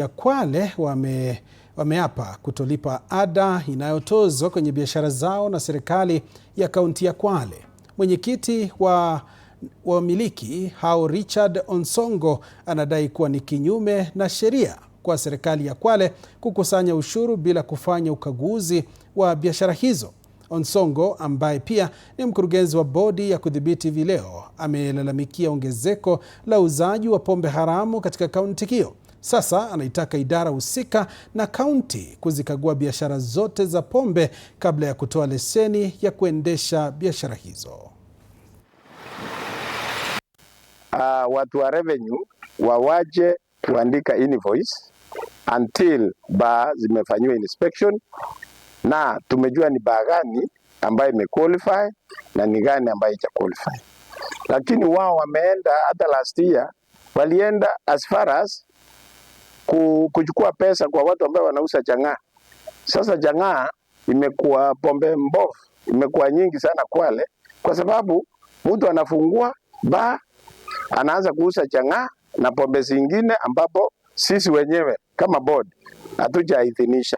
ya Kwale wameapa kutolipa ada inayotozwa kwenye biashara zao na serikali ya kaunti ya Kwale. Mwenyekiti wa wamiliki hao Richard Onsongo anadai kuwa ni kinyume na sheria kwa serikali ya Kwale kukusanya ushuru bila kufanya ukaguzi wa biashara hizo. Onsongo ambaye pia ni mkurugenzi wa bodi ya kudhibiti vileo amelalamikia ongezeko la uuzaji wa pombe haramu katika kaunti hiyo. Sasa anaitaka idara husika na kaunti kuzikagua biashara zote za pombe kabla ya kutoa leseni ya kuendesha biashara hizo. Watu wa revenue wawaje kuandika invoice until bar zimefanywa inspection na tumejua ni bar gani ambayo imequalify na ni gani ambayo haija qualify. Lakini wao wameenda hata last year walienda as far as kuchukua pesa kwa watu ambao wanauza chang'aa. Sasa chang'aa imekuwa pombe mbovu, imekuwa nyingi sana Kwale kwa sababu mtu anafungua bar anaanza kuuza chang'aa na pombe zingine ambapo sisi wenyewe kama board hatujaidhinisha.